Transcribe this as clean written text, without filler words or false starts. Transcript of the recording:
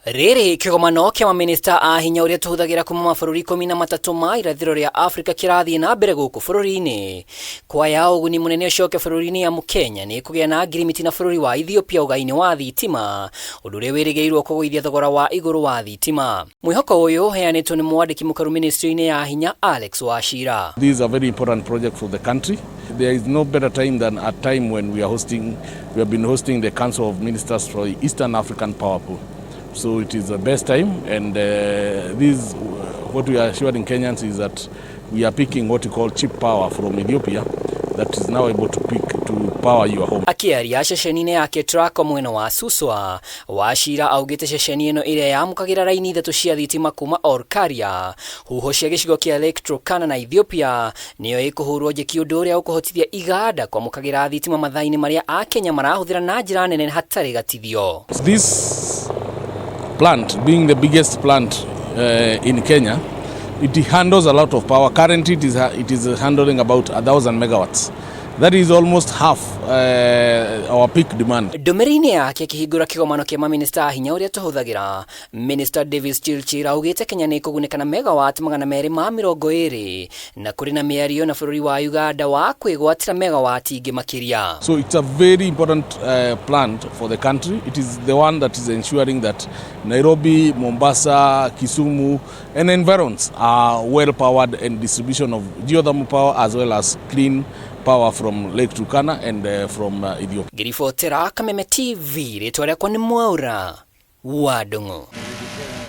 Riri kigomano kia maminista a hinya uria tuhuthagira kuma mabũrũri 13 ma irathĩro ria Afrika kĩrathiĩ na mbere gũkũ bũrũri-inĩ. Kwa ya ũguni mũnene ũcoke bũrũri-inĩ ya Kenya nĩ kũgĩa na ngirimiti na bũrũri wa Ethiopia ũgai-inĩ wa thitima, ũndũ ũrĩa wĩrĩgĩrĩirwo kũgũithia thogora wa igũrũ wa thitima. Mwĩhoko ũyũ ũheanĩtwo nĩ mwandĩki mũkaru ministry-inĩ ya hinya Alex Wachira. This is a very important project for the country. There is no better time than a time when we have been hosting the Council of Ministers for the Eastern African Power Pool. So it is the best time, and what we are assuring Kenyans is that we are picking what we call cheap power from Ethiopia that is now able to power your home. Akiaria ceceni-inĩ ya KETRACO mwena wa Suswa, Wachira augĩte ceceni ĩno ĩrĩa yamũkagĩra raini ithatũ cia thitima kuma Orkaria, huho cia gĩcigo kĩa Lake Turkana na Ethiopia, nĩyo ĩkũhũrwo njeki ũndũ ũrĩa ũkũhotithia iganda kwamũkagĩra thitima mathaa-inĩ marĩa Akenya marahũthĩra na njĩra nene hatarĩ gatithio. This plant, being the biggest plant in Kenya, it handles a lot of power. Currently it is handling about 1,000 megawatts. That is almost half our peak demand. Ndũmĩrĩri-inĩ yake kĩhingũra kĩgomano kĩa maminista hinya ũrĩa tũhũthagĩra, Minister Davis Chilchir augĩte Kenya nĩ ĩkũgunĩka na megawatt 220 na kũrĩ na mĩario na bũrũri wa Uganda wa kwĩgwatĩra megawatt ingĩ makĩria. So it's a very important plant for the country. It is the one that is ensuring that Nairobi, Mombasa, Kisumu and environs are well powered, and distribution of geothermal power as well as clean power from Lake Turkana and from Ethiopia. Ngiribotera Kameme TV, rĩtwa rĩakwa nĩ Mwaura wa Ndung'u.